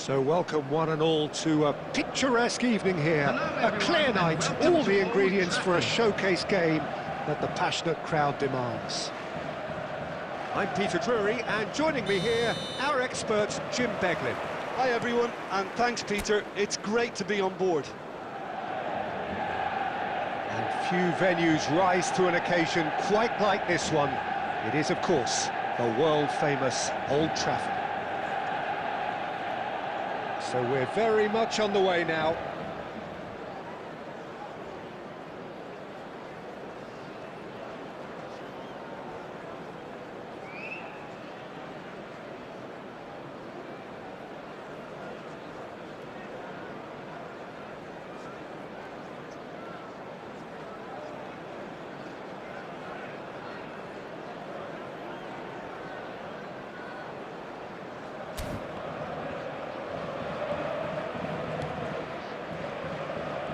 So welcome one and all to a picturesque evening here, a clear night, all the ingredients for a showcase game that the passionate crowd demands. I'm Peter Drury, and joining me here, our expert Jim Beglin. Hi everyone, and thanks Peter, it's great to be on board. And few venues rise to an occasion quite like this one. It is, of course, the world-famous Old Trafford. So we're very much on the way now.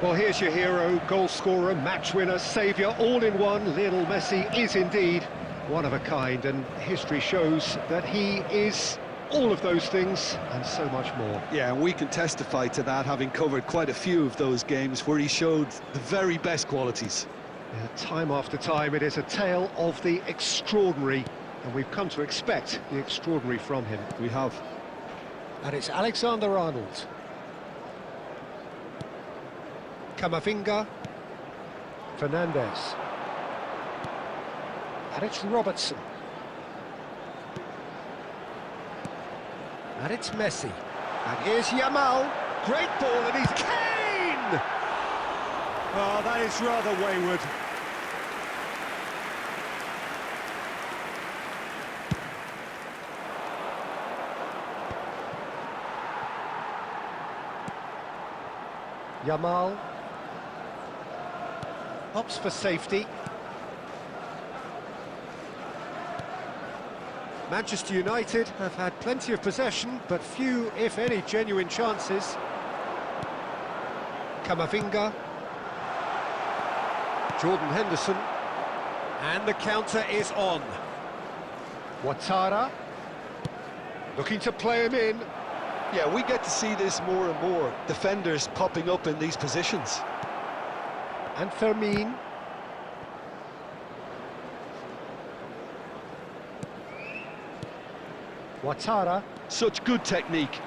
Well, here's your hero, goal scorer, match winner, saviour, all in one. Lionel Messi is indeed one of a kind, and history shows that he is all of those things and so much more. Yeah, and we can testify to that, having covered quite a few of those games where he showed the very best qualities. Yeah, time after time, it is a tale of the extraordinary, and we've come to expect the extraordinary from him. We have. And it's Alexander-Arnold. Camavinga, Fernandez, and it's Robertson, and it's Messi, and here's Yamal, great ball, and he's Kane! Oh, that is rather wayward. Yamal opts for safety. Manchester United have had plenty of possession, but few, if any, genuine chances. Camavinga. Jordan Henderson. And the counter is on. Ouattara. Looking to play him in. Yeah, we get to see this more and more. Defenders popping up in these positions. And Fermin. Ouattara. Such good technique.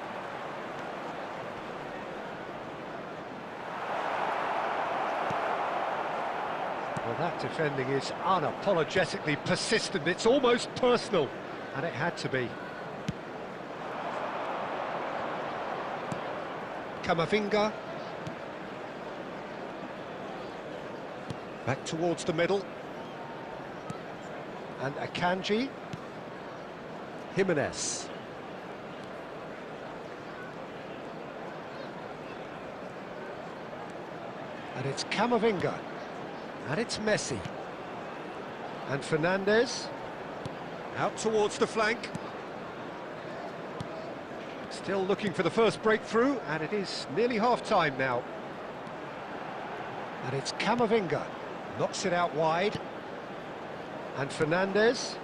Well, that defending is unapologetically persistent. It's almost personal, and it had to be. Camavinga. Back towards the middle. And Akanji. Jimenez. And it's Camavinga. And it's Messi. And Fernandez. Out towards the flank. Still looking for the first breakthrough, and it is nearly half-time now. And it's Camavinga. Knocks it out wide. And Fernandez.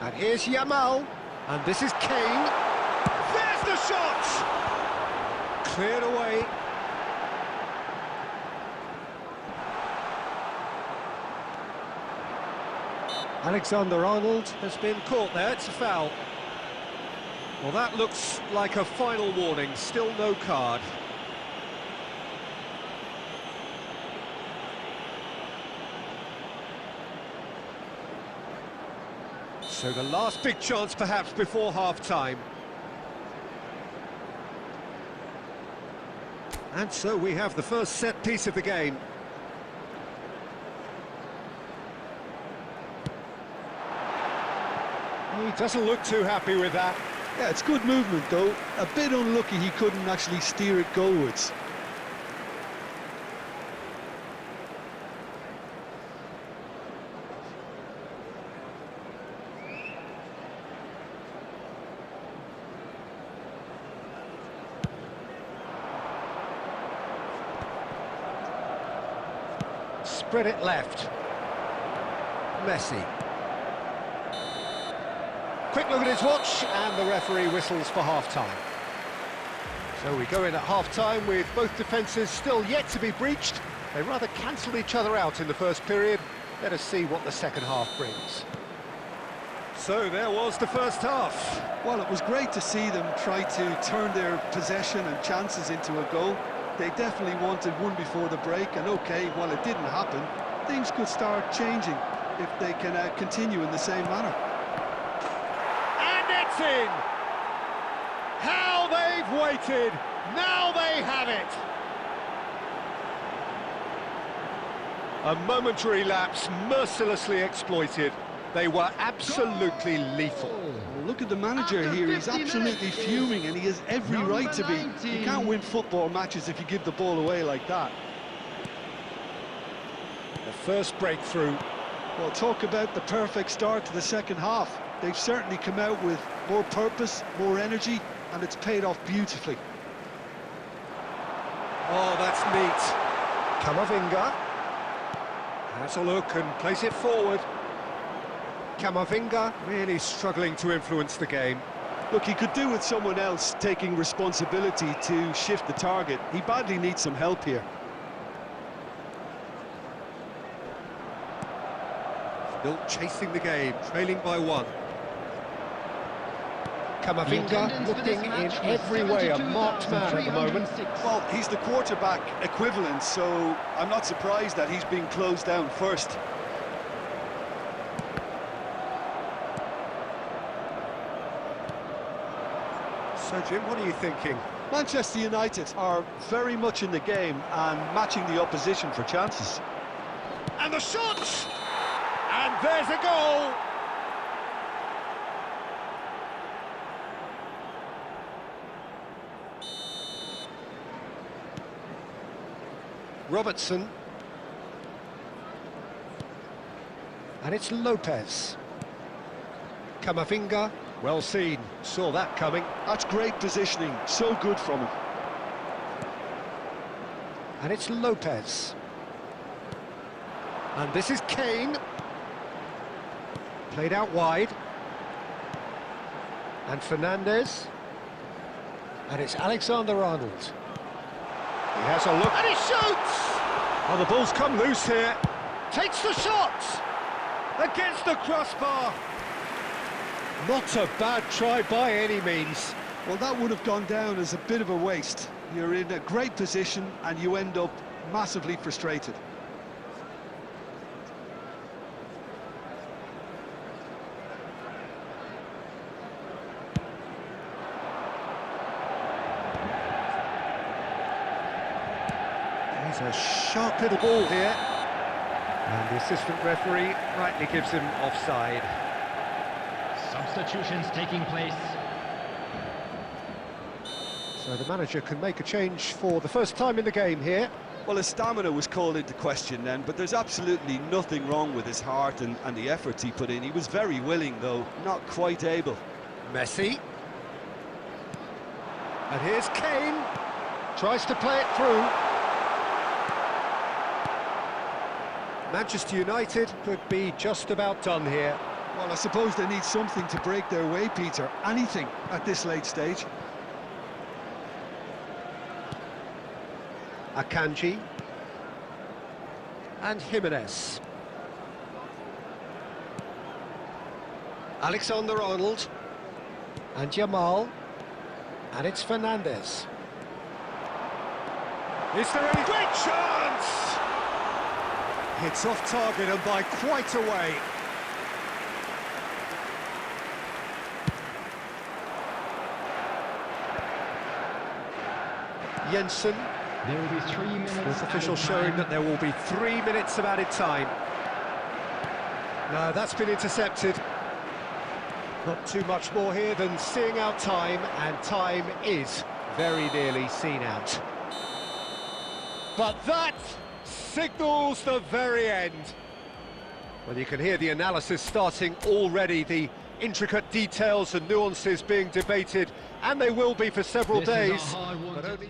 And here's Yamal. And this is Kane. There's the shot! Cleared away. Alexander-Arnold has been caught there. It's a foul. Well, that looks like a final warning. Still no card. So the last big chance perhaps before half-time. And so we have the first set piece of the game. He doesn't look too happy with that. Yeah, it's good movement though. A bit unlucky he couldn't actually steer it goalwards. Spread it left. Messi. Quick look at his watch, and the referee whistles for half-time. So we go in at half-time with both defences still yet to be breached. They rather cancelled each other out in the first period. Let us see what the second half brings. So there was the first half. Well, it was great to see them try to turn their possession and chances into a goal. They definitely wanted one before the break, and okay, while it didn't happen, things could start changing if they can continue in the same manner. And it's in! How they've waited! Now they have it! A momentary lapse mercilessly exploited. They were absolutely lethal. Well, look at the manager here, he's absolutely fuming and he has every right to be. You can't win football matches if you give the ball away like that. The first breakthrough. Well, talk about the perfect start to the second half. They've certainly come out with more purpose, more energy, and it's paid off beautifully. Oh, that's neat. Camavinga has a look and plays it forward. Camavinga really struggling to influence the game. Look, he could do with someone else taking responsibility to shift the target. He badly needs some help here. Still chasing the game, trailing by one. Camavinga looking in every way a marked man at the moment. Well, he's the quarterback equivalent, so I'm not surprised that he's being closed down first. So, Jim, what are you thinking? Manchester United are very much in the game and matching the opposition for chances. And the shot! And there's a goal! Robertson. And it's Lopez. Camavinga, well seen, saw that coming. That's great positioning, so good from him. And it's Lopez. And this is Kane. Played out wide. And Fernandes. And it's Alexander-Arnold. He has a look, and he shoots! Oh, the ball's come loose here. Takes the shot! Against the crossbar. Not a bad try by any means. Well, that would have gone down as a bit of a waste. You're in a great position and you end up massively frustrated. There's a sharp little ball here. And the assistant referee rightly gives him offside. Substitutions taking place. So the manager can make a change for the first time in the game here. Well, his stamina was called into question then, but there's absolutely nothing wrong with his heart and the efforts he put in. He was very willing, though not quite able. Messi. And here's Kane. Tries to play it through. Manchester United could be just about done here. Well, I suppose they need something to break their way, Peter. Anything at this late stage. Akanji. And Jimenez. Alexander-Arnold. And Jamal. And it's Fernandes. Is there any great chance? It's off target and by quite a way. Jensen. There will be 3 minutes. With official showing that there will be 3 minutes of added time. No, that's been intercepted. Not too much more here than seeing out time, and time is very nearly seen out. But that signals the very end. Well, you can hear the analysis starting already, the intricate details and nuances being debated, and they will be for several days. But only...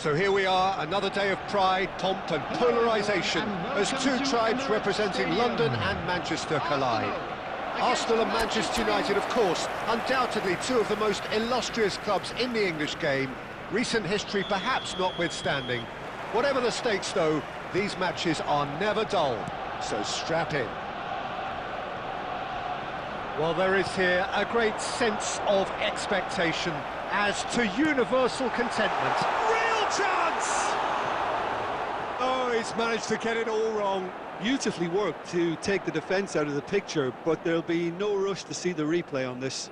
So here we are, another day of pride, pomp and polarisation as two tribes representing London and Manchester collide. Arsenal and Manchester United, of course, undoubtedly two of the most illustrious clubs in the English game, recent history perhaps notwithstanding. Whatever the stakes though, these matches are never dull, so strap in. Well, there is here a great sense of expectation as to universal contentment. Real chance! Oh, he's managed to get it all wrong. Beautifully worked to take the defence out of the picture, but there'll be no rush to see the replay on this.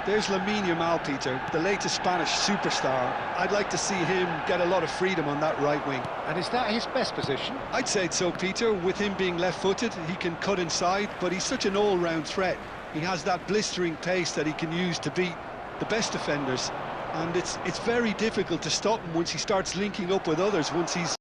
There's Lamine Yamal, Peter, the latest Spanish superstar. I'd like to see him get a lot of freedom on that right wing. And is that his best position? I'd say so, Peter. With him being left-footed, he can cut inside, but he's such an all-round threat. He has that blistering pace that he can use to beat the best defenders. And it's very difficult to stop him once he starts linking up with others, once he's...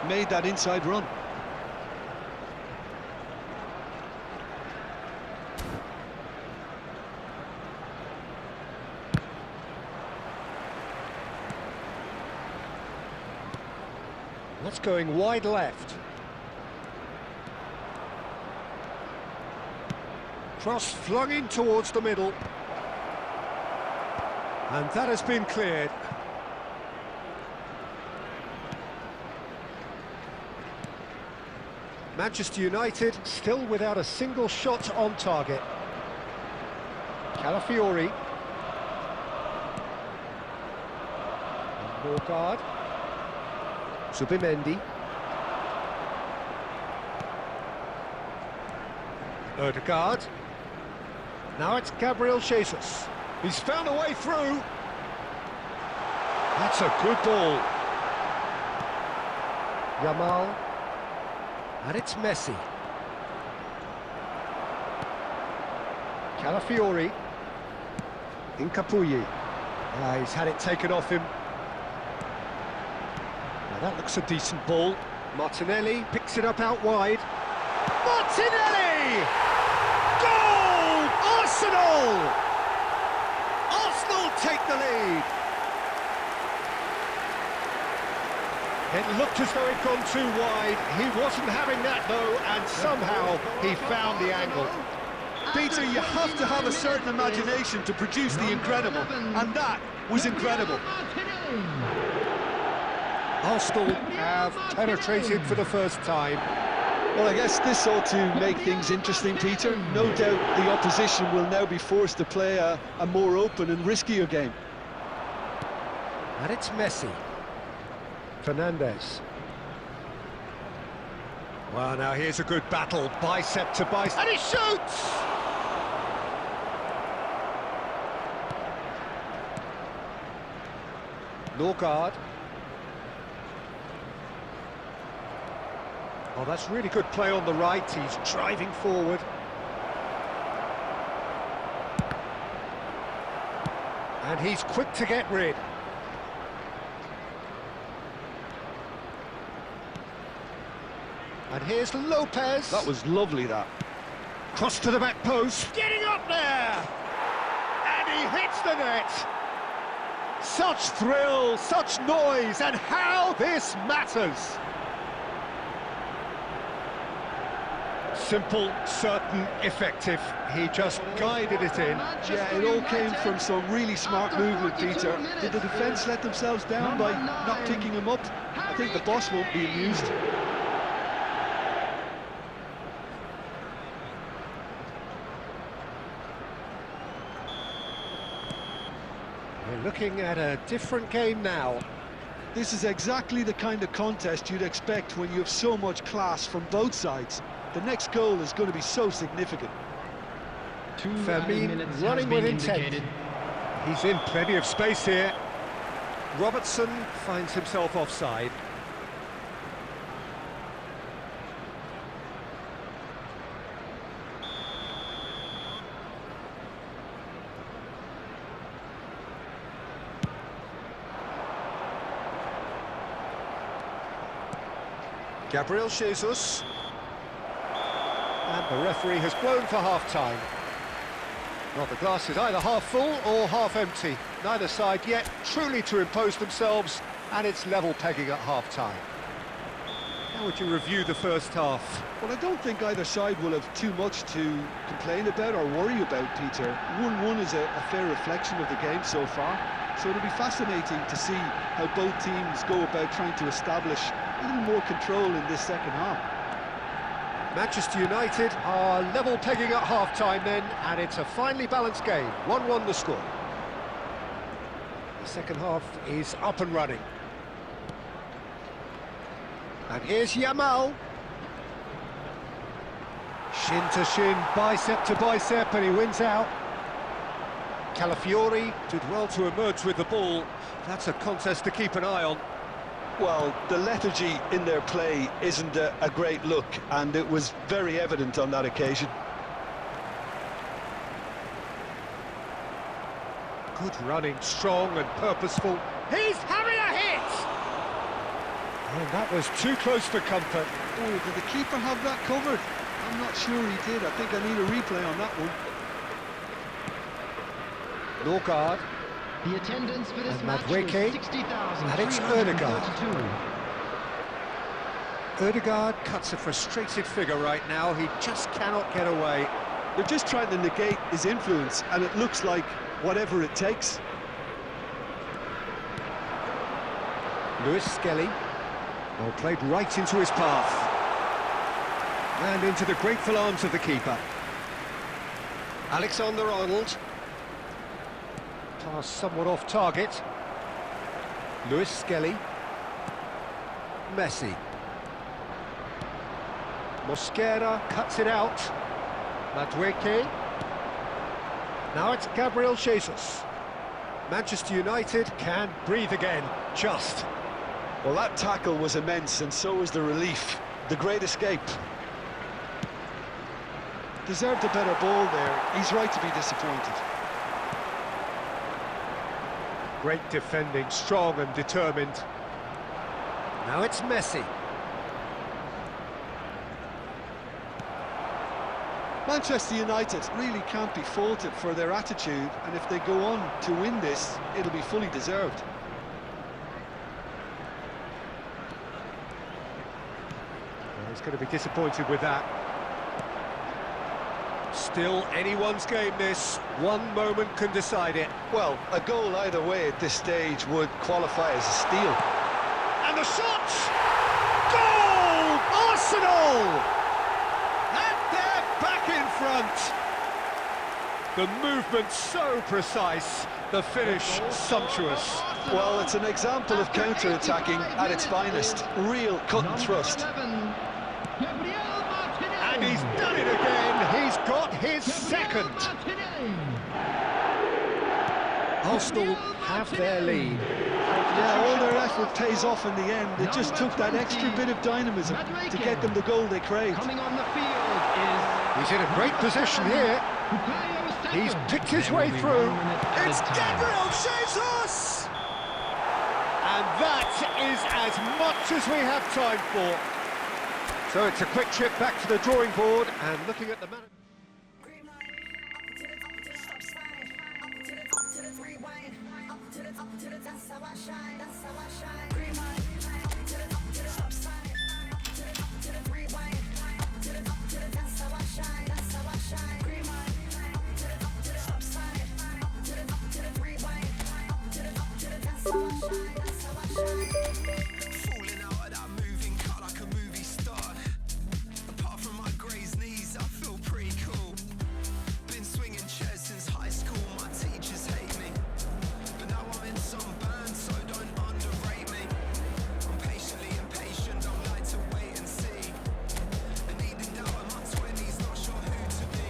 made that inside run. That's going wide left. Cross flung in towards the middle. And that has been cleared. Manchester United still without a single shot on target. Calafiori. Morgard. Zubimendi. Odegaard. Now it's Gabriel Jesus. He's found a way through. That's a good ball. Yamal. And it's Messi. Calafiori. Incapuyi. He's had it taken off him. Now that looks a decent ball. Martinelli picks it up out wide. Martinelli! Goal! Arsenal! Arsenal take the lead. It looked as though he'd gone too wide. He wasn't having that, though, and somehow he found the angle. Peter, you have to have a certain imagination to produce the incredible, and that was incredible. Arsenal have penetrated for the first time. Well, I guess this ought to make things interesting, Peter. No doubt the opposition will now be forced to play a more open and riskier game. And it's Messi. Fernandez. Well, now here's a good battle, bicep to bicep, and he shoots! Norgard. Oh, that's really good play on the right, he's driving forward. And he's quick to get rid. And here's Lopez. That was lovely, that. Cross to the back post. Getting up there! And he hits the net! Such thrill, such noise, and how this matters! Simple, certain, effective. He just guided it in. Yeah, it all came from some really smart movement, Peter. Did the defence let themselves down by not picking him up? I think the boss won't be amused. We're looking at a different game now. This is exactly the kind of contest you'd expect when you have so much class from both sides. The next goal is going to be so significant. 2 Fermin minutes has running been with intent. indicated. He's in plenty of space here. Robertson finds himself offside. Gabriel Jesus. And the referee has blown for half-time. Well, the glass is either half full or half empty. Neither side yet truly to impose themselves, and it's level pegging at half-time. How would you review the first half? Well, I don't think either side will have too much to complain about or worry about, Peter. 1-1 is a fair reflection of the game so far, so it'll be fascinating to see how both teams go about trying to establish a little more control in this second half. Manchester United are level pegging at half-time then, and it's a finely balanced game. 1-1 the score. The second half is up and running. And here's Yamal. Shin to shin, bicep to bicep, and he wins out. Calafiori did well to emerge with the ball. That's a contest to keep an eye on. Well, the lethargy in their play isn't a great look, and it was very evident on that occasion. Good running, strong and purposeful. He's having a hit! And that was too close for comfort. Oh, did the keeper have that covered? I'm not sure he did. I think I need a replay on that one. Norgard. The attendance for this And match Madueke. was 60,000. And it's Ødegaard cuts a frustrated figure right now. He just cannot get away. They're just trying to negate his influence, and it looks like whatever it takes. Lewis Skelly. Well played right into his path. And into the grateful arms of the keeper. Alexander-Arnold. Pass somewhat off target. Lewis Skelly. Messi. Mosquera cuts it out. Madueke. Now it's Gabriel Jesus. Manchester United can breathe again, just. Well, that tackle was immense, and so was the relief. The great escape. Deserved a better ball there. He's right to be disappointed. Great defending, strong and determined. Now it's Messi. Manchester United really can't be faulted for their attitude, and if they go on to win this, it'll be fully deserved. Well, he's going to be disappointed with that. Still anyone's game this. One moment can decide it. Well, a goal either way at this stage would qualify as a steal. And the shot! Goal! Arsenal! And they're back in front. The movement so precise, the finish sumptuous. Well, it's an example of counter-attacking at its finest. Real cut and thrust. And he's done it again. He's got his second. Arsenal have their lead. Yeah, all their effort pays off in the end. It just took that extra bit of dynamism to get them the goal they craved. Coming on the field is... He's in a great position here. He's picked his way through. It's Gabriel Jesus! And that is as much as we have time for. So it's a quick trip back to the drawing board and looking at the manager. Falling out of that moving cut like a movie star. Apart from my grey's knees, I feel pretty cool. Been swinging chairs since high school, my teachers hate me. But now I'm in some band, so don't underrate me. I'm patiently impatient, don't like to wait and see. And needing doubt in my 20s, not sure who to be.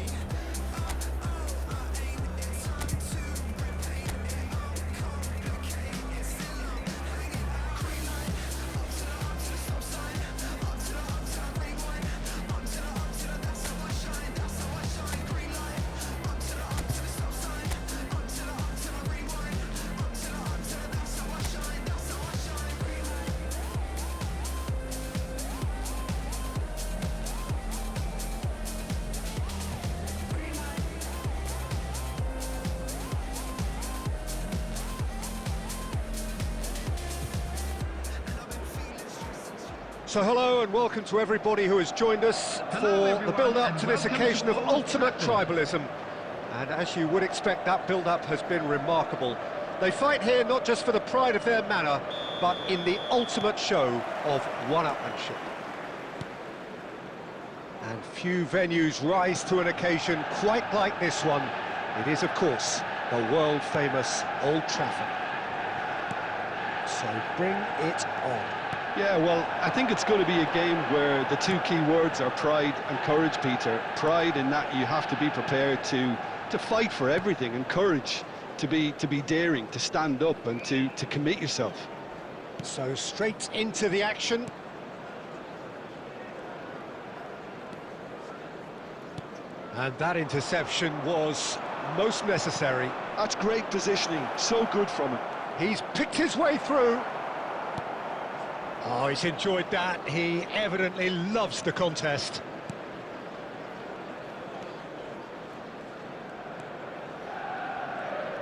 So hello and welcome to everybody who has joined us for the build-up to this occasion of ultimate tribalism. And as you would expect, that build-up has been remarkable. They fight here not just for the pride of their manor, but in the ultimate show of one-upmanship. And few venues rise to an occasion quite like this one. It is, of course, the world-famous Old Trafford. So bring it on. Yeah, well, I think it's going to be a game where the two key words are pride and courage, Peter. Pride in that you have to be prepared to fight for everything, and courage to be daring, to stand up and to commit yourself. So straight into the action. And that interception was most necessary. That's great positioning, so good from him. He's picked his way through. Oh, he's enjoyed that. He evidently loves the contest.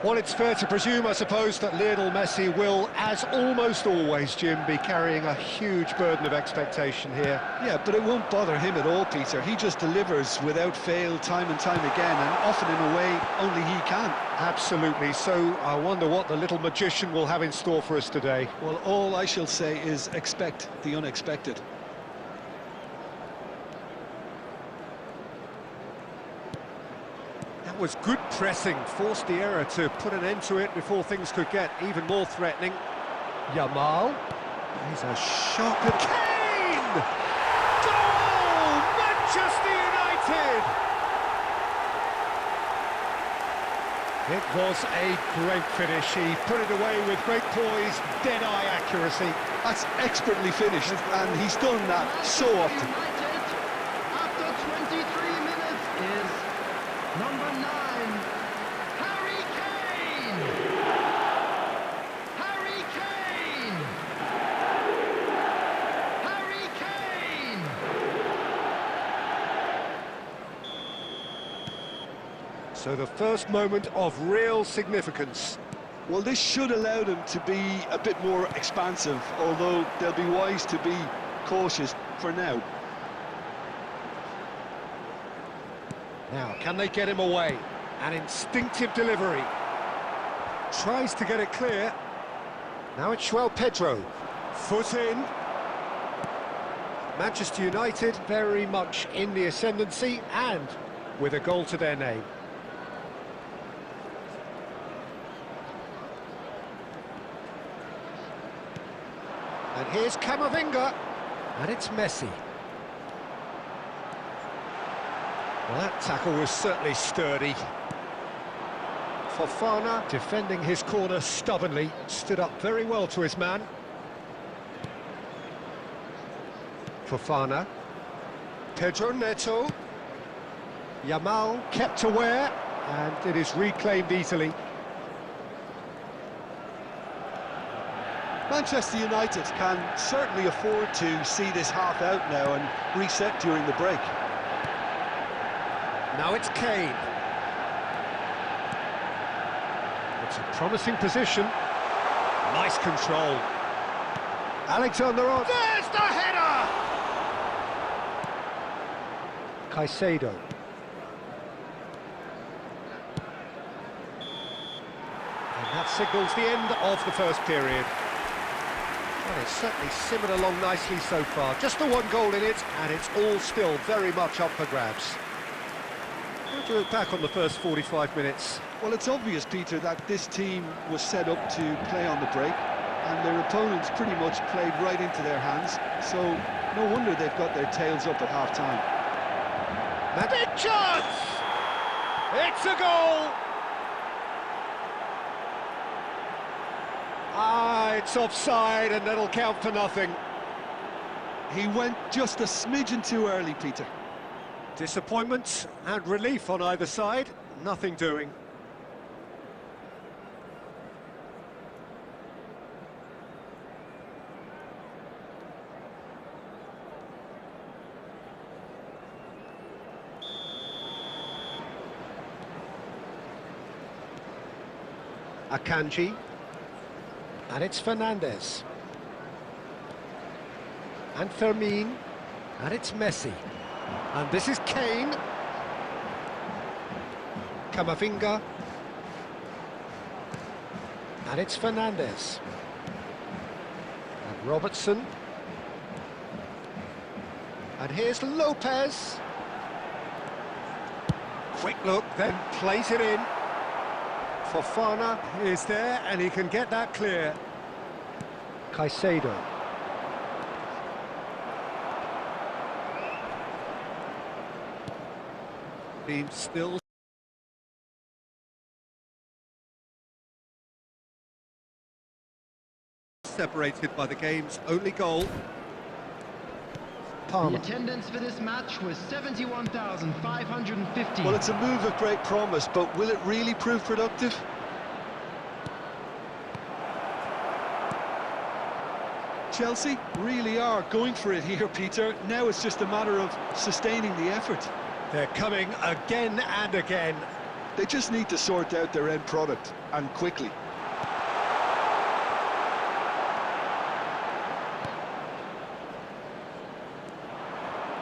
Well, it's fair to presume, I suppose, that Lionel Messi will, as almost always, Jim, be carrying a huge burden of expectation here. Yeah, but it won't bother him at all, Peter. He just delivers without fail time and time again, and often in a way only he can. Absolutely. So I wonder what the little magician will have in store for us today. Well, all I shall say is expect the unexpected. That was good pressing, forced the error to put an end to it before things could get even more threatening. Yamal, he's a shocker. Kane! Goal! Manchester United! It was a great finish. He put it away with great poise, dead-eye accuracy. That's expertly finished, and he's done that so often. After 23 minutes is number 9, Harry Kane! Harry Kane! Harry Kane! So the first moment of real significance. Well, this should allow them to be a bit more expansive, although they'll be wise to be cautious for now. Now, can they get him away? An instinctive delivery. Tries to get it clear. Now it's João Pedro. Foot in. Manchester United very much in the ascendancy and with a goal to their name. And here's Camavinga. And it's Messi. Well, that tackle was certainly sturdy. Fofana, defending his corner stubbornly, stood up very well to his man. Fofana. Pedro Neto. Yamal kept aware, and it is reclaimed easily. Manchester United can certainly afford to see this half out now and reset during the break. Now it's Kane. It's a promising position. Nice control. Alexander-Arnold. There's the header! Caicedo. And that signals the end of the first period. Well, it's certainly simmered along nicely so far. Just the one goal in it, and it's all still very much up for grabs. What do you look back on the first 45 minutes? Well, it's obvious, Peter, that this team was set up to play on the break, and their opponents pretty much played right into their hands, so no wonder they've got their tails up at half-time. Big chance! It's a goal! Ah, it's offside, and that'll count for nothing. He went just a smidgen too early, Peter. Disappointment and relief on either side, nothing doing. Akanji, and it's Fernandes. And Fermin. And it's Messi. And this is Kane. Camavinga. And it's Fernandez. And Robertson. And here's Lopez. Quick look, then plays it in. Fofana is there, and he can get that clear. Caicedo. Team still separated by the game's only goal. The Palmer. attendance for this match was 71,550. Well, it's a move of great promise, but will it really prove productive? Chelsea really are going for it here, Peter. Now it's just a matter of sustaining the effort. They're coming again and again. They just need to sort out their end product, and quickly.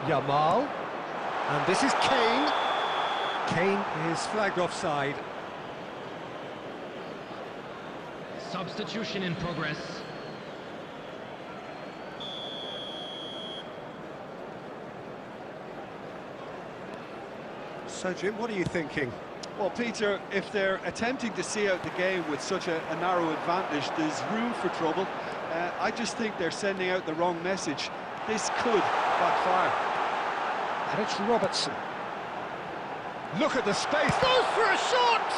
Yamal. And this is Kane. Kane is flagged offside. Substitution in progress. So, Jim, what are you thinking? Well, Peter, if they're attempting to see out the game with such a narrow advantage, there's room for trouble. I just think they're sending out the wrong message. This could backfire. And it's Robertson. Look at the space. Goes for a shot!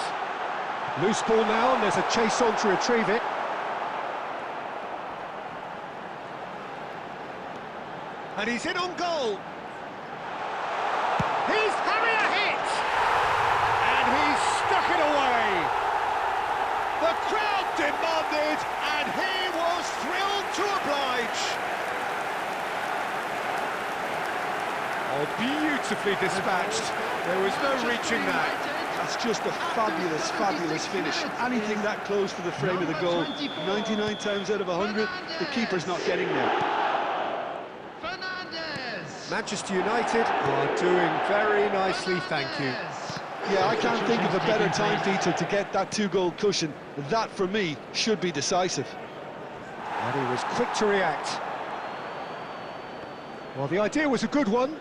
Loose ball now, and there's a chase on to retrieve it. And he's in on goal. He's having a hit! And he's stuck it away. The crowd demanded, and he was thrilled to oblige. Oh, beautifully dispatched. There was no reaching that. That's just a fabulous, fabulous finish. Anything that close to the frame of the goal, 99 times out of 100, the keeper's not getting there. Fernandez. Manchester United are doing very nicely, thank you. Yeah, I can't think of a better time, Peter, to get that two-goal cushion. That, for me, should be decisive. And he was quick to react. Well, the idea was a good one.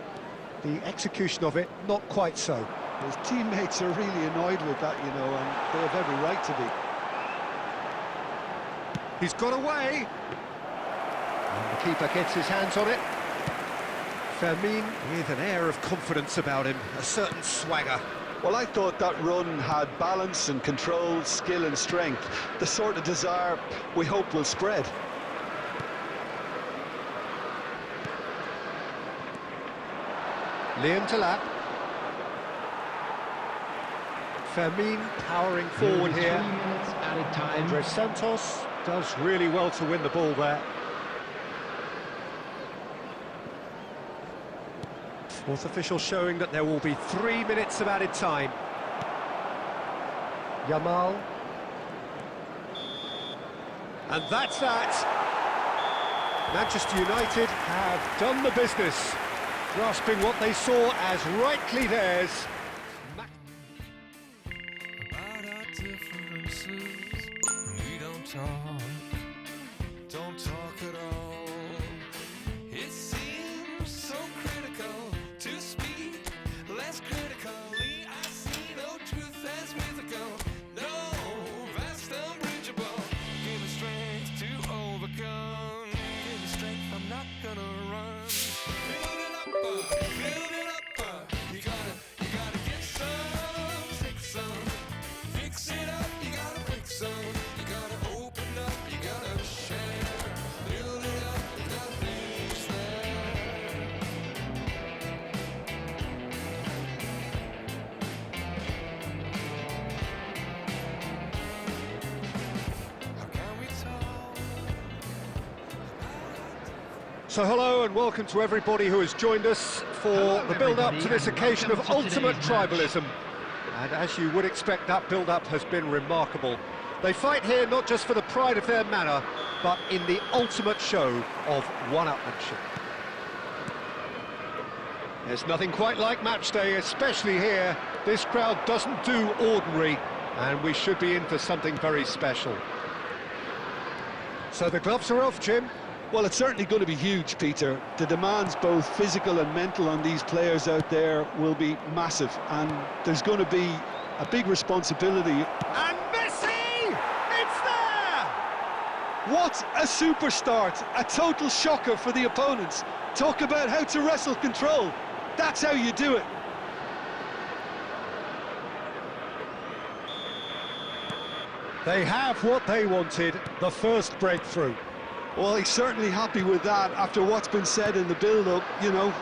The execution of it, not quite so. His teammates are really annoyed with that, you know, and they have every right to be. He's got away. And the keeper gets his hands on it. Fermin with an air of confidence about him, a certain swagger. Well, I thought that run had balance and control, skill and strength, the sort of desire we hope will spread. Liam Delap. Fermin powering forward here. 3 minutes added time. Andres Santos does really well to win the ball there. Fourth official showing that there will be 3 minutes of added time. Yamal. And that's that. Manchester United have done the business, grasping what they saw as rightly theirs. About our differences, we don't talk at all. It seems so critical to speak less critically. I see no truth as mythical, no vast unbridgeable. Give me strength to overcome. Give me strength, I'm not gonna run. Build it up, build it up. You gotta get some, take some. Fix it up, you gotta fix some. You gotta open up, you gotta share. Build it up, nothing's there. How can we talk? So hello and welcome to everybody who has joined us for Hello, the build-up to everybody, this and occasion of welcome to ultimate today's match. tribalism. And as you would expect, that build-up has been remarkable. They fight here not just for the pride of their manor, but in the ultimate show of one-upmanship. There's nothing quite like match day, especially here. This crowd doesn't do ordinary, and we should be in for something very special. So the gloves are off, Jim. Well, it's certainly going to be huge, Peter. The demands, both physical and mental, on these players out there will be massive, and there's going to be a big responsibility. And Messi! It's there! What a super start! A total shocker for the opponents. Talk about how to wrestle control. That's how you do it. They have what they wanted, the first breakthrough. Well, he's certainly happy with that after what's been said in the build-up, you know.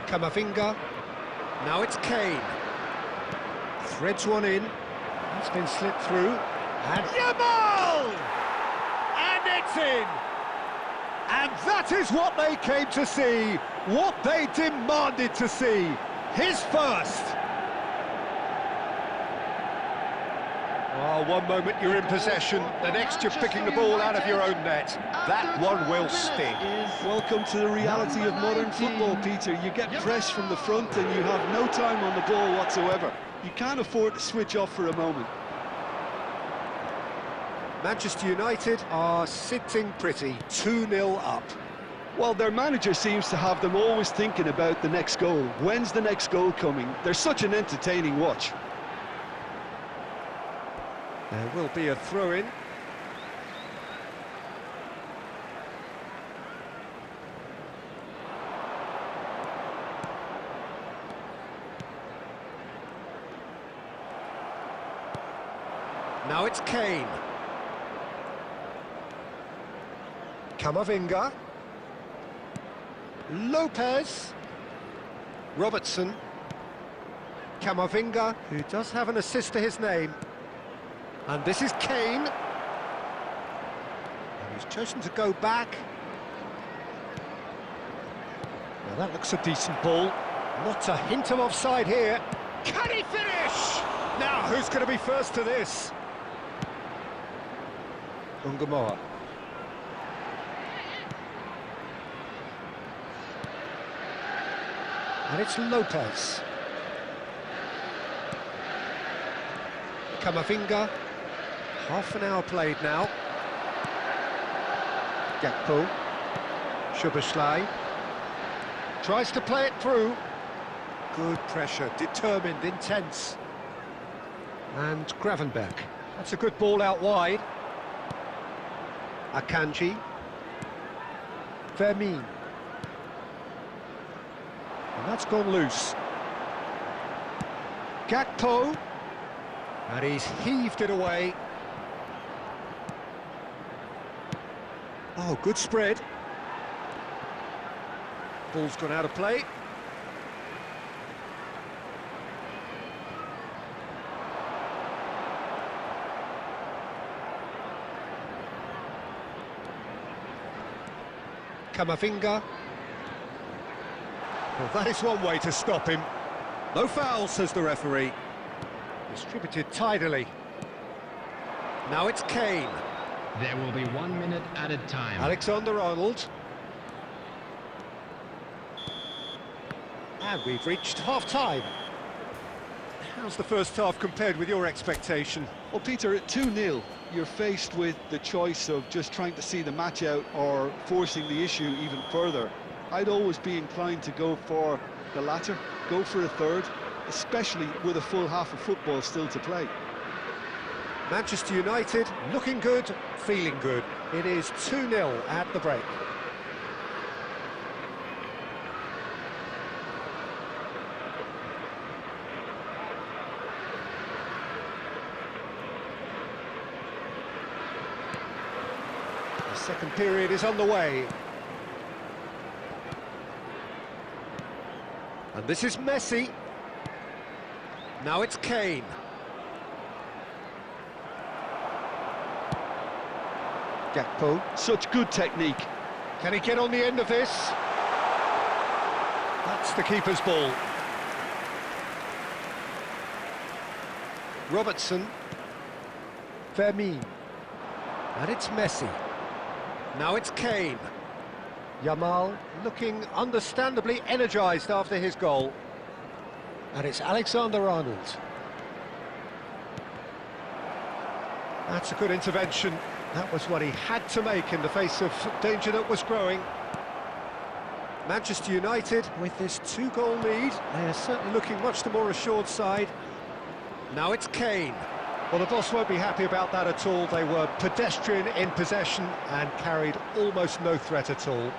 Camavinga. Now it's Kane. Threads one in. It's been slipped through. And Yamal! And it's in! And that is what they came to see, what they demanded to see. His first. Oh, one moment you're in possession, the next you're picking the ball out of your own net. That one will sting. Welcome to the reality of modern football, Peter. You get pressed from the front and you have no time on the ball whatsoever. You can't afford to switch off for a moment. Manchester United are sitting pretty, 2-0 up. Well, their manager seems to have them always thinking about the next goal. When's the next goal coming? They're such an entertaining watch. There will be a throw-in. Now it's Kane. Camavinga. Lopez. Robertson. Camavinga, who does have an assist to his name. And this is Kane. And he's chosen to go back. Now that looks a decent ball. Not a hint of offside here. Can he finish? Now, who's going to be first to this? Ungamoa. And it's Lopez. Camavinga. Half an hour played now. Gakpo. Szoboszlai. Tries to play it through. Good pressure, determined, intense. And Gravenberch. That's a good ball out wide. Akanji. Vermeer. And that's gone loose. Gakpo. And he's heaved it away. Oh, good spread. Ball's gone out of play. Camavinga. Well, that is one way to stop him. No foul, says the referee. Distributed tidily. Now it's Kane. There will be 1 minute added time. Alexander-Arnold. And we've reached half-time. How's the first half compared with your expectation? Well, Peter, at 2-0, you're faced with the choice of just trying to see the match out or forcing the issue even further. I'd always be inclined to go for the latter, go for a third, especially with a full half of football still to play. Manchester United looking good, feeling good. It is 2-0 at the break. The second period is on the way. And this is Messi. Now it's Kane. Gakpo. Such good technique. Can he get on the end of this? That's the keeper's ball. Robertson. Vermeer. And it's Messi. Now it's Kane. Yamal looking understandably energised after his goal. And it's Alexander-Arnold. That's a good intervention. That was what he had to make in the face of danger that was growing. Manchester United, with this 2-goal lead, they are certainly looking much the more assured side. Now it's Kane. Well, the boss won't be happy about that at all. They were pedestrian in possession and carried almost no threat at all.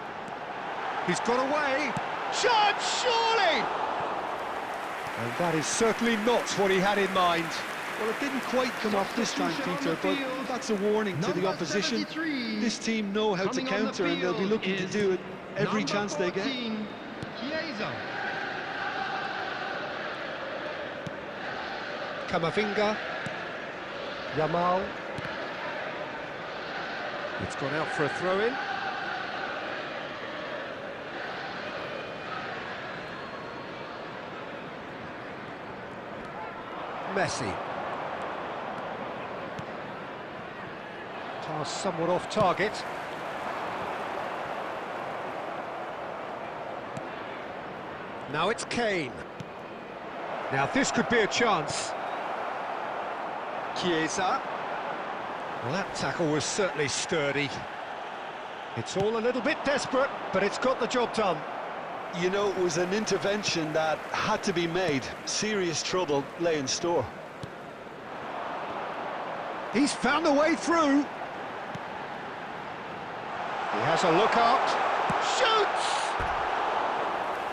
He's got away. Shot, surely! And that is certainly not what he had in mind. Well, it didn't quite come off this time, Peter, but that's a warning to the opposition. This team know how to counter, and they'll be looking to do it every chance they get. Camavinga. Yamal. It's gone out for a throw-in. Messi. Pass somewhat off target. Now it's Kane. Now this could be a chance. Chiesa. Well, that tackle was certainly sturdy. It's all a little bit desperate, but it's got the job done. You know, it was an intervention that had to be made. Serious trouble lay in store. He's found a way through. He has a look up. Shoots!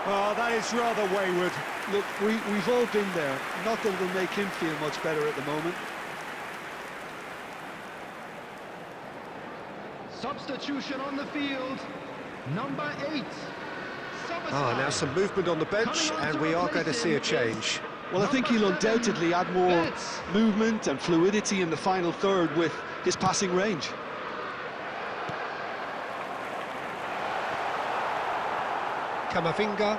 Oh, that is rather wayward. Look, we've all been there. Not that it'll make him feel much better at the moment. Substitution on the field, number 8. Now some movement on the bench, and we are going to see a change. Well, I think he'll undoubtedly add more movement and fluidity in the final third with his passing range. Camavinga.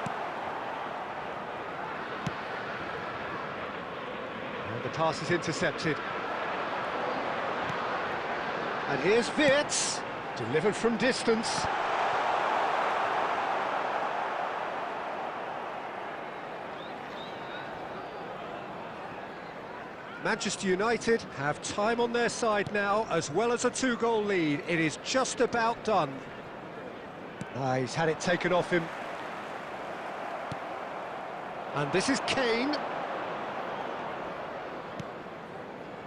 And the pass is intercepted. And here's Wirtz, delivered from distance. Manchester United have time on their side now, as well as a 2-goal lead. It is just about done. He's had it taken off him. And this is Kane.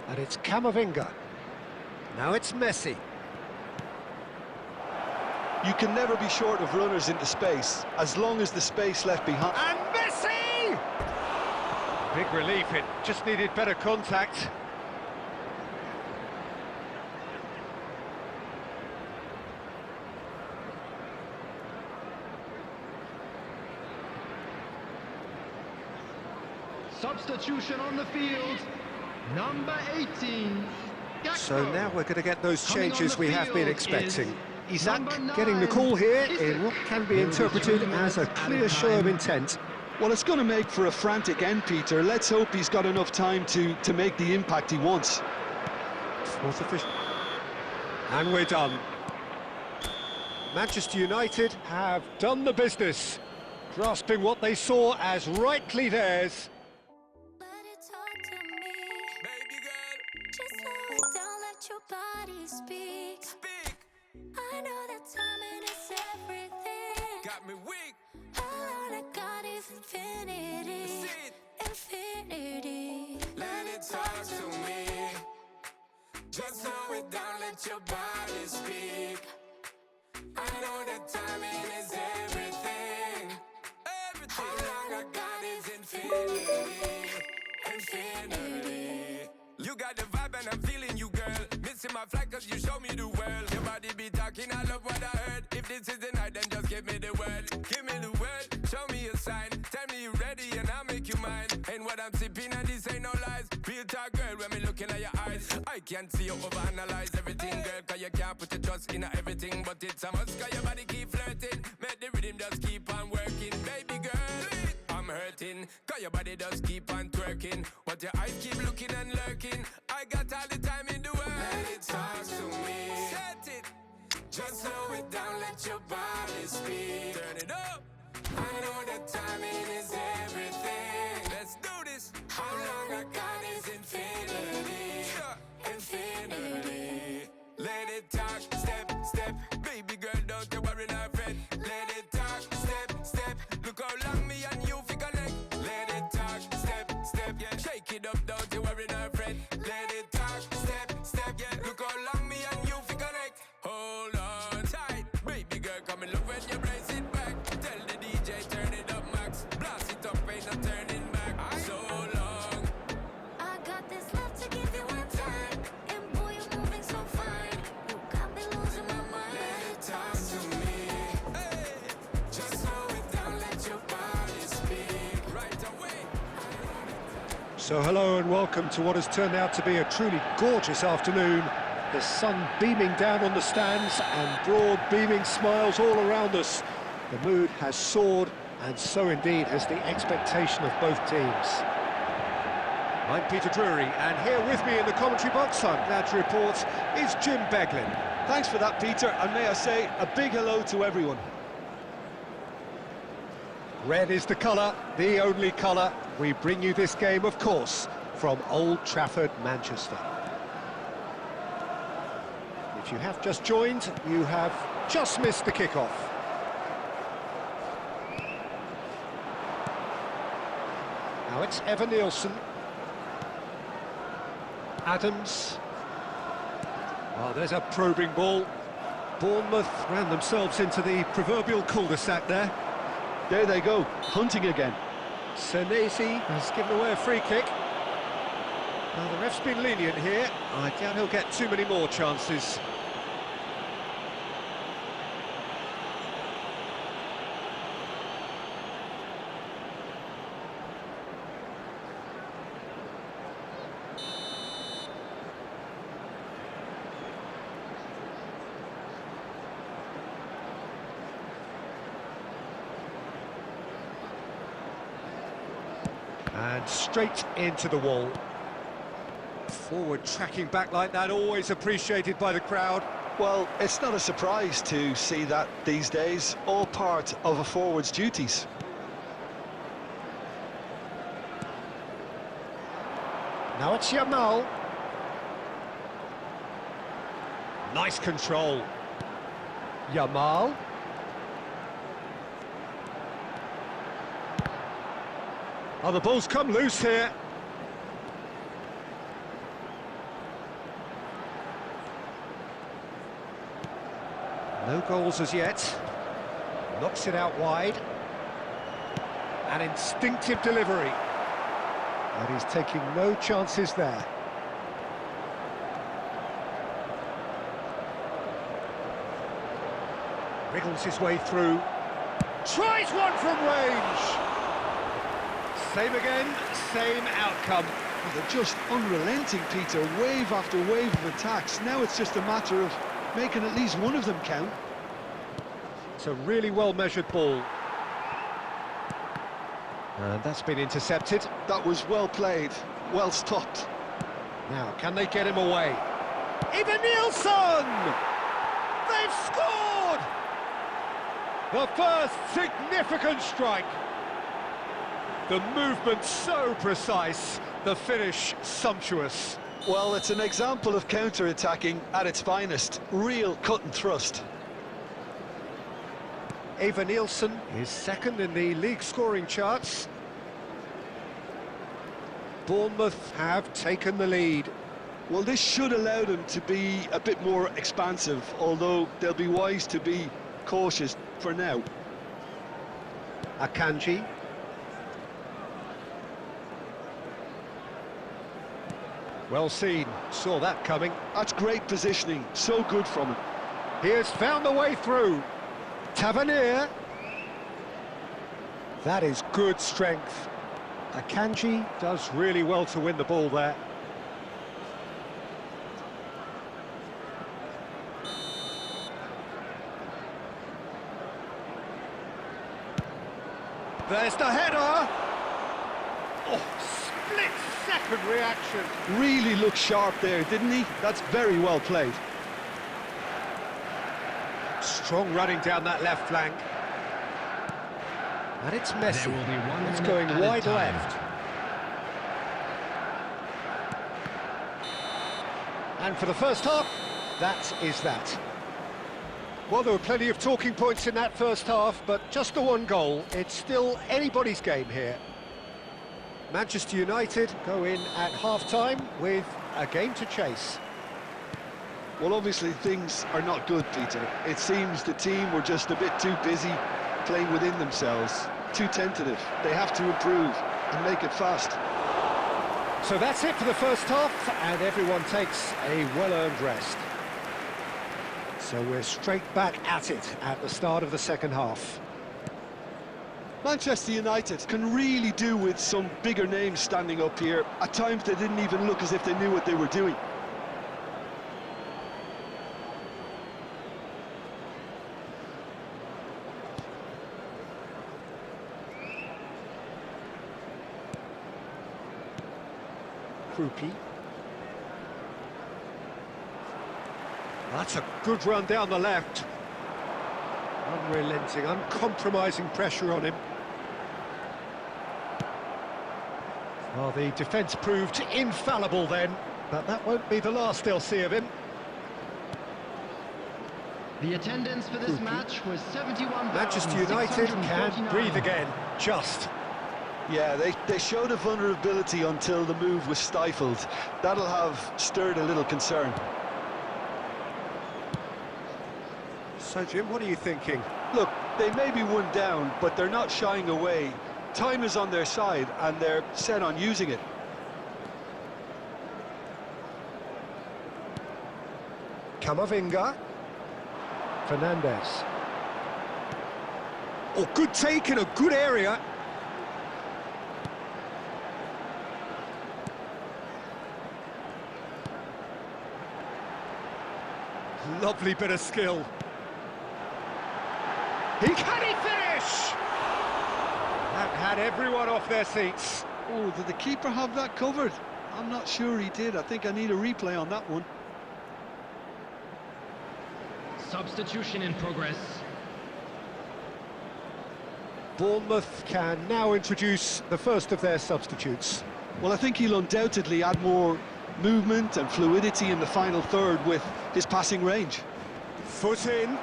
And it's Camavinga. Now it's Messi. You can never be short of runners into space, as long as the space left behind. And Messi! Big relief, it just needed better contact. Substitution on the field, number 18. So now we're going to get those changes we have been expecting. Isak getting the call here in what can be interpreted as a clear show of intent. Well, it's going to make for a frantic end, Peter. Let's hope he's got enough time to make the impact he wants. Fourth official. And we're done. Manchester United have done the business, grasping what they saw as rightly theirs. Let it talk to me, baby girl. Just slow it down, let your body speak. I know that timing is everything. Got me weak. All I got is infinity. Infinity. Let it talk to me. Just slow it down, let your body speak. I know that timing is everything. All I got is infinity. Infinity. You got the vibe and I'm feeling you, girl. Missing my flight cause you show me the world. Your body be talking, I love what I heard. If this is the night, then just give me the word. Give me the word, show me a sign. Tell me you're ready and I'll make you mine. And what I'm sipping and this ain't no lies. Real talk, girl, when me looking at your eyes. I can't see you overanalyze everything, girl. Cause you can't put your trust in everything. But it's a must, cause your body keep flirting. Make the rhythm just keep on working. Baby girl, I'm hurting. Cause your body does keep on twerking. But your eyes keep looking and lurking. I got all the time in the world. Let it talk to me. Set it. Just slow it down, let your body speak. timing is everything. Let's do this. How long I got is infinity. Infinity. Let it talk, step, step. Baby girl, don't you worry, not fret. Let it talk, step, step. Look how long me and you fi connect. Let it talk, step, step. Yeah, shake it up, don't you worry, not fret. Let it talk, step, step. Yeah, look how long me and you fi connect. Hold on tight, baby girl, come and love when you brace it back. Tell the DJ turn it up, max. Blast it up, ain't no turning back. So long. I got this love to give you one time, and boy, you're moving so fine. You got me losing my mind. Let it talk to me. Hey, just slow it down, let your body speak. Right away. So hello and welcome to what has turned out to be a truly gorgeous afternoon. The sun beaming down on the stands and broad beaming smiles all around us. The mood has soared, and so indeed has the expectation of both teams. I'm Peter Drury, and here with me in the commentary box, I'm glad to report, is Jim Beglin. Thanks for that, Peter, and may I say a big hello to everyone. Red is the colour, the only colour. We bring you this game, of course, from Old Trafford, Manchester. If you have just joined, you have just missed the kickoff. Now it's Evan Nielsen. Adams. Oh, there's a probing ball. Bournemouth ran themselves into the proverbial cul-de-sac there. There they go, hunting again. Senesi has given away a free kick. Now the ref's been lenient here. I doubt he'll get too many more chances. And straight into the wall. Forward tracking back like that, always appreciated by the crowd. Well, it's not a surprise to see that these days, all part of a forward's duties. Now it's Yamal. Nice control. Yamal. Oh, the ball's come loose here. No goals as yet. Knocks it out wide. An instinctive delivery. And he's taking no chances there. Wriggles his way through. Tries one from range. Same again, same outcome. Well, they're just unrelenting, Peter, wave after wave of attacks. Now it's just a matter of making at least one of them count. It's a really well-measured ball. And that's been intercepted. That was well played, well stopped. Now, can they get him away? Evan Nielsen! They've scored! The first significant strike. The movement so precise, the finish sumptuous. Well, it's an example of counter-attacking at its finest. Real cut and thrust. Evan Nielsen is second in the league scoring charts. Bournemouth have taken the lead. Well, this should allow them to be a bit more expansive, although they'll be wise to be cautious for now. Akanji. Well seen, saw that coming. That's great positioning, so good from him. He has found the way through. Tavernier. That is good strength. Akanji does really well to win the ball there. There's the header. Oh, split-second reaction. Really looked sharp there, didn't he? That's very well played. Strong running down that left flank. And it's Messi. There will be 1 It's minute going added wide time. left. And for the first half, that is that. Well, there were plenty of talking points in that first half, but just the one goal. It's still anybody's game here. Manchester United go in at half-time with a game to chase. Well, obviously things are not good, Peter. It seems the team were just a bit too busy playing within themselves, too tentative. They have to improve and make it fast. So that's it for the first half, and everyone takes a well-earned rest. So we're straight back at it at the start of the second half. Manchester United can really do with some bigger names standing up here. At times they didn't even look as if they knew what they were doing. Krupi. That's a good run down the left. Unrelenting, uncompromising pressure on him. Well, the defence proved infallible then, but that won't be the last they'll see of him. The attendance for this match was 71,649. Manchester United can breathe again, just. Yeah, they showed a vulnerability until the move was stifled. That'll have stirred a little concern. So, Jim, what are you thinking? Look, they may be one down, but they're not shying away. Time is on their side, and they're set on using it. Camavinga. Fernandes. Oh, good take in a good area. Lovely bit of skill. Can he finish? That had everyone off their seats. Oh, did the keeper have that covered? I'm not sure he did. I think I need a replay on that one. Substitution in progress. Bournemouth can now introduce the first of their substitutes. Well, I think he'll undoubtedly add more movement and fluidity in the final third with his passing range. Foot in.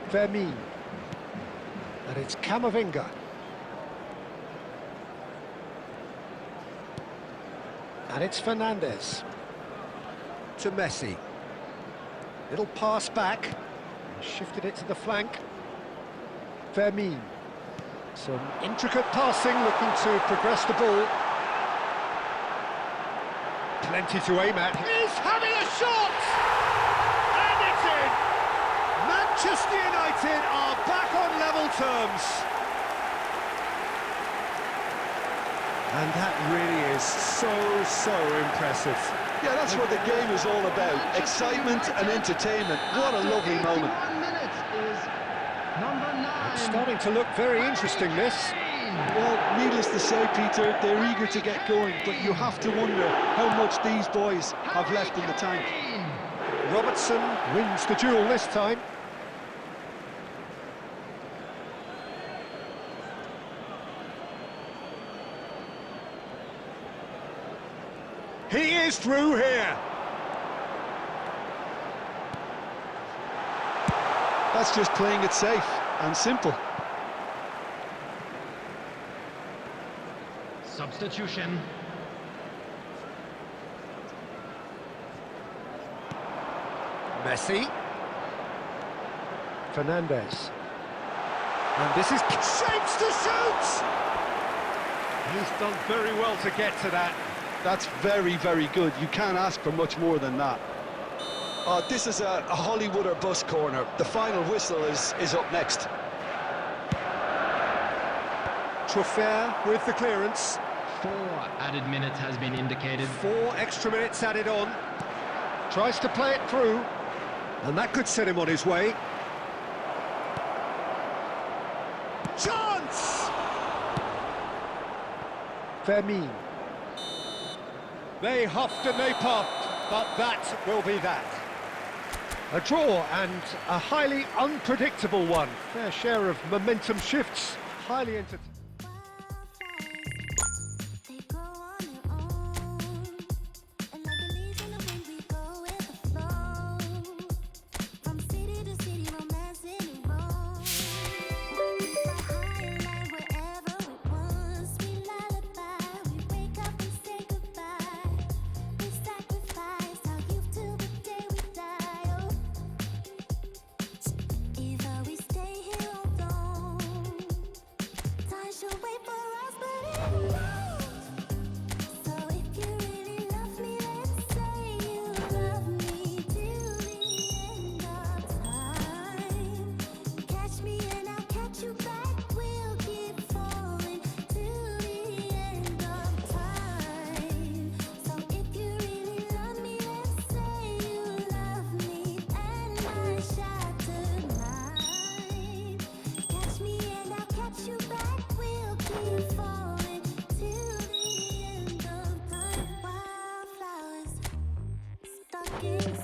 Vermeer. And it's Camavinga. And it's Fernandes. To Messi. Little pass back. Shifted it to the flank. Vermeer. Some intricate passing, looking to progress the ball. Plenty to aim at. He's having a shot! And it's in! Manchester United are back on level terms. And that really is so impressive. Yeah, that's what the game is all about. Excitement and entertainment. What a lovely moment. 81 minutes is number 9. It's starting to look very interesting, this. Well, needless to say, Peter, they're eager to get going, but you have to wonder how much these boys have left in the tank. Robertson wins the duel this time. He is through here. That's just playing it safe and simple. Substitution. Messi. Fernandes. And this is shapes to shoot! He's done very well to get to that. That's very, very good. You can't ask for much more than that. This is a Hollywood or bust corner. The final whistle is up next. Truffert with the clearance. 4 added minutes has been indicated. 4 extra minutes added on. Tries to play it through. And that could set him on his way. Chance! Vermeer. They huffed and they puffed, but that will be that. A draw and a highly unpredictable one. Fair share of momentum shifts, highly entertaining. They grow on their own, and like the leaves in the wind, we go with the flow. From city to city, romancing and roll. Fly high and land wherever it wants. We lullaby, we wake up and say goodbye. We sacrifice our youth till the day we die. Oh, either we stay here or don't. Time should wait for us, but it won't. So if you really love me, let's say you love me till the end of time. Catch me and I'll catch you back. We'll keep falling till the end of time. So if you really love me, let's say you love me and my shattered mind. Catch me and I'll catch you back. We'll keep falling till the end of time. Wildflowers stuck in